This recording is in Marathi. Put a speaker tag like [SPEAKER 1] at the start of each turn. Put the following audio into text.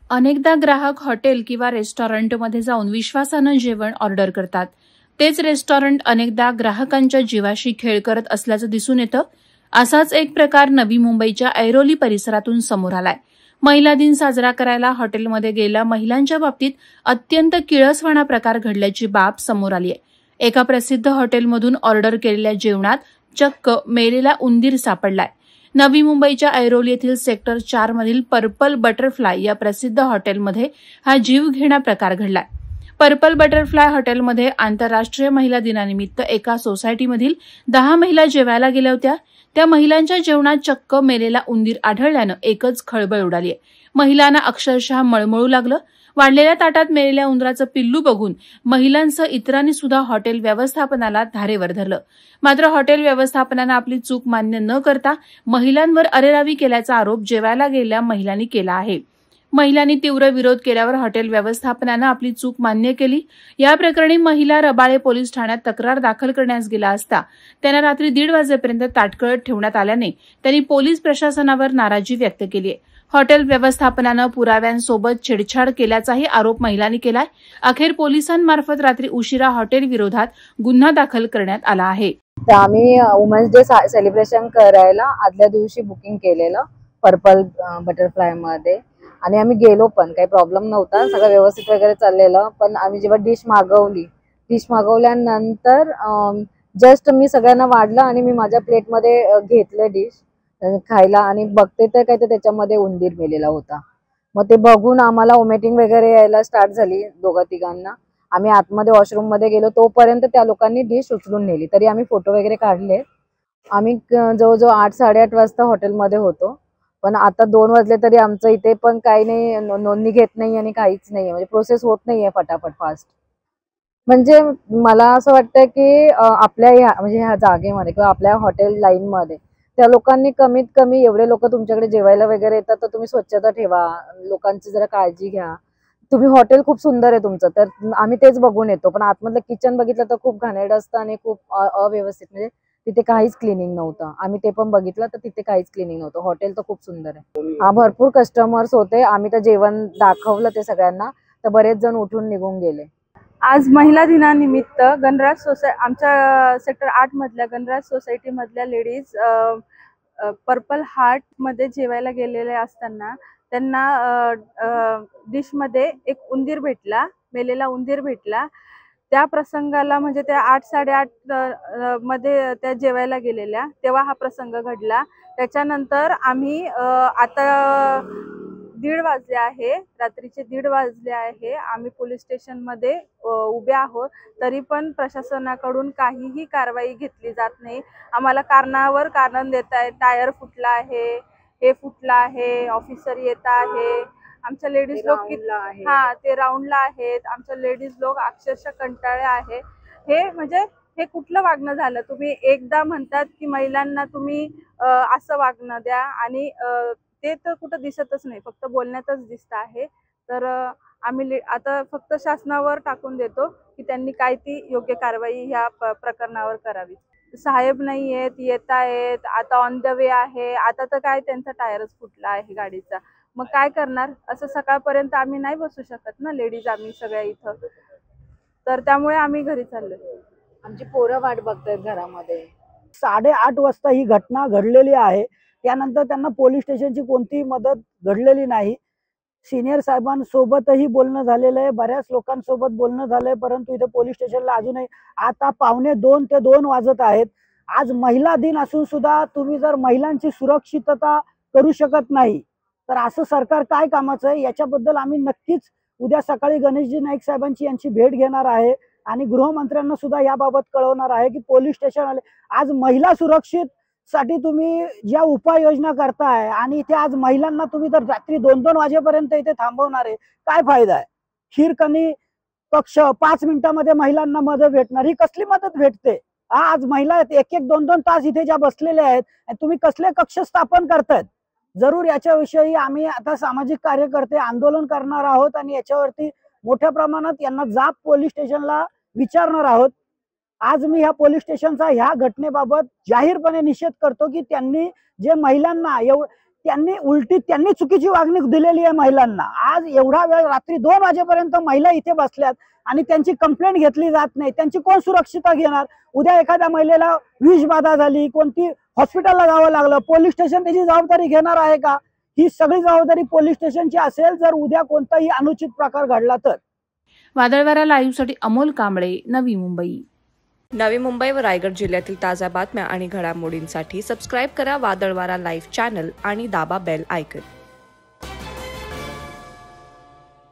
[SPEAKER 1] अनेकदा ग्राहक हॉटेल किंवा रेस्टॉरंटमध्ये जाऊन विश्वासानं जेवण ऑर्डर करतात. तेच रेस्टॉरंट अनेकदा ग्राहकांच्या जीवाशी खेळ करत असल्याचं दिसून येतं. असाच एक प्रकार नवी मुंबईच्या ऐरोली परिसरातून समोर आलाय. महिला दिन साजरा करायला हॉटेलमध्ये गेलेल्या महिलांच्या बाबतीत अत्यंत किळसवाणा प्रकार घडल्याची बाब समोर आली आहे. एका प्रसिद्ध हॉटेलमधून ऑर्डर केलेल्या जेवणात चक्क मेलेला उंदीर सापडलाय. नवी मुंबईच्या ऐरोली येथील सेक्टर 4 मधील पर्पल बटरफ्लाय या प्रसिद्ध हॉटेलमध्ये हा जीवघेणा प्रकार घडलाय. पर्पल बटरफ्लाय हॉटेलमध्ये आंतरराष्ट्रीय महिला दिनानिमित्त एका सोसायटीमधील 10 महिला जेवायला गेल्या होत्या. त्या महिलांच्या जेवणात चक्क मेलेला उंदीर आढळल्यानं एकच खळबळ उडाली आहे. महिलांना अक्षरशः मळमळू लागलं. वाढलेल्या ताटात मेलेल्या उंदराचं पिल्लू बघून महिलांसह इतरांनी सुद्धा हॉटेल व्यवस्थापनाला धारेवर धरलं. मात्र हॉटेल व्यवस्थापनानं आपली चूक मान्य न करता महिलांवर अरेरावी केल्याचा आरोप जेवायला गेलेल्या महिलांनी केला आहे. महिलांनी तीव्र विरोध केल्यावर हॉटेल व्यवस्थापनानं आपली चूक मान्य केली. या प्रकरणी महिला रबाळे पोलीस ठाण्यात तक्रार दाखल करण्यास गेला असता त्यांना रात्री 1:30 वाजेपर्यंत ताटकळत ठेवण्यात आल्याने त्यांनी पोलीस प्रशासनावर नाराजी व्यक्त केली आहे. हॉटेल व्यवस्थापनानं पुराव्यांसोबत छेडछाड केल्याचाही आरोप महिलांनी केलाय. अखेर पोलिसांमार्फत रात्री उशिरा हॉटेल विरोधात गुन्हा दाखल करण्यात आला आहे.
[SPEAKER 2] आम्ही वुमन्स डे सेलिब्रेशन करायला आदल्या दिवशी बुकिंग केलेलं पर्पल बटरफ्लाय मध्ये आणि आम्ही गेलो पण काही प्रॉब्लेम नव्हता, सगळं व्यवस्थित वगैरे चाललेलं. पण आम्ही जेव्हा डिश मागवल्यानंतर जस्ट मी सगळ्यांना वाढलं आणि मी माझ्या प्लेटमध्ये घेतलं डिश खायला आणि बघते तर काय तर त्याच्यामध्ये उंदीर मेलेला होता. मग ते बघून आम्हाला वॉमिटिंग वगैरे यायला स्टार्ट झाली दोघा तिघांना. आम्ही आतमध्ये वॉशरूम मध्ये गेलो तोपर्यंत त्या लोकांनी डिश उचलून नेली. तरी आम्ही फोटो वगैरे काढले. आम्ही जवळजवळ 8-8:30 वाजता हॉटेलमध्ये होतो, पण आता 2 वाजले तरी आमचं इथे पण काही नाही, नोंदणी घेत नाही आणि काहीच नाही, म्हणजे प्रोसेस होत नाहीये फटाफट फास्ट. म्हणजे मला असं वाटतं की आपल्या ह्या जागेमध्ये किंवा आपल्या हॉटेल लाईन मध्ये त्या लोकांनी कमीत कमी एवढे लोक तुमच्याकडे जेवायला वगैरे येतात तर तुम्ही स्वच्छता ठेवा, लोकांची जरा काळजी घ्या. तुम्ही हॉटेल खूप सुंदर आहे तुमचं, तर आम्ही तेच बघून येतो, पण आतमधलं किचन बघितलं तर खूप घाणेरडं असतं आणि खूप अव्यवस्थित, म्हणजे तिथे काहीच क्लिनिंग नव्हतं. आम्ही ते पण बघितलं तर तिथे काहीच क्लिनिंग नव्हतं. हॉटेल तर खूप सुंदर आहे. हा भरपूर कस्टमर्स होते. आम्ही तर जेवण दाखवलं ते सगळ्यांना तर बरेच जण उठून निघून गेले.
[SPEAKER 3] आज महिला दिनानिमित्त आमच्या सेक्टर 8 मधल्या गणराज सोसायटी मधल्या लेडीज पर्पल हार्ट मध्ये जेवायला गेलेले असताना त्यांना डिश मध्ये एक उंदीर भेटला, मेलेला उंदीर भेटला. त्या प्रसंगाला म्हणजे त्या 8-8:30 मध्ये त्या जेवायला गेलेल्या तेव्हा हा प्रसंग घडला. त्याच्यानंतर आम्ही आता 1:30 वाजले आहे, रात्रीचे 1:30 वाजले आहे. आम्ही पोलीस स्टेशन मध्ये उभे आहोत, तरी पण प्रशासनाकडून काहीही कारवाई घेतली जात नाही. आम्हाला कारणावर कारण देत आहे. टायर फुटला आहे, हे फुटला आहे, ऑफिसर येत आहे. आमच्या लेडीज लोक ते राऊंडला आहेत. आमच्या लेडीज लोक अक्षरशः कंटाळे आहे. हे म्हणजे हे कुठलं वागणं झालं? तुम्ही एकदा म्हणतात की महिलांना तुम्ही असं वागणं द्या आणि ते तर कुठं दिसतच नाही, फक्त बोलण्यातच दिसत आहे. तर आम्ही आता फक्त शासनावर टाकून देतो की त्यांनी काय ती योग्य कारवाई ह्या प्रकरणावर करावी. साहेब नाही येत आहेत, आता ऑन द वे आहे. आता तर काय त्यांचा टायरच फुटला आहे गाडीचा, मग काय करणार? असं सकाळपर्यंत आम्ही नाही बसू शकत ना लेडीज, आम्ही सगळ्या इथं. तर त्यामुळे आम्ही घरी चाललोय.
[SPEAKER 2] आमची पोरं वाट बघतायत घरामध्ये.
[SPEAKER 4] 8:30 वाजता ही घटना घडलेली आहे. त्यानंतर त्यांना पोलीस स्टेशनची कोणतीही मदत घडलेली नाही. सिनियर साहेबांसोबतही बोलणं झालेलं आहे, बऱ्याच लोकांसोबत बोलणं झालंय, परंतु इथे पोलीस स्टेशनला अजूनही आता 1:45 ते 2 वाजत आहेत. आज महिला दिन असून सुद्धा तुम्ही जर महिलांची सुरक्षितता करू शकत नाही तर असं सरकार काय कामाचं आहे? याच्याबद्दल आम्ही नक्कीच उद्या सकाळी गणेशजी नाईक साहेबांची यांची भेट घेणार आहे आणि गृहमंत्र्यांना सुद्धा याबाबत कळवणार आहे की पोलीस स्टेशन आले. आज महिला सुरक्षित साठी तुम्ही ज्या उपाययोजना करताय आणि इथे आज महिलांना तुम्ही तर रात्री 2-2 वाजेपर्यंत इथे थांबवणार आहे, काय फायदा आहे? खीरकणी कक्ष 5 मिनिटांमध्ये महिलांना मदत भेटणार, ही कसली मदत भेटते? आज महिला 1-1, 2-2 तास इथे ज्या बसलेल्या आहेत, तुम्ही कसले कक्ष स्थापन करतायत? जरूर याच्याविषयी आम्ही आता सामाजिक कार्यकर्ते आंदोलन करणार आहोत आणि याच्यावरती मोठ्या प्रमाणात यांना जाब पोलीस स्टेशनला विचारणार आहोत. आज मी ह्या पोलीस स्टेशनचा ह्या घटनेबाबत जाहीरपणे निषेध करतो की त्यांनी जे महिलांना त्यांनी चुकीची वागणूक दिलेली आहे महिलांना. आज एवढा वेळ रात्री 2 वाजेपर्यंत महिला इथे बसल्यात आणि त्यांची कंप्लेंट घेतली जात नाही. त्यांची कोण सुरक्षितता घेणार? उद्या एखाद्या महिलेला विषबाधा झाली, कोणती हॉस्पिटलला जावं लागलं, पोलीस स्टेशन त्याची जबाबदारी घेणार आहे का? ही सगळी जबाबदारी पोलीस स्टेशनची असेल जर उद्या कोणताही अनुचित प्रकार घडला तर.
[SPEAKER 1] वादळवारा लाईव्हसाठी अमोल कांबळे, नवी मुंबई.
[SPEAKER 5] नवी मुंबई व रायगड जिल्ह्यातील ताज्या बातम्या आणि घडामोडींसाठी सबस्क्राईब करा वादळवारा लाईव्ह चॅनल आणि दाबा बेल आयकॉन.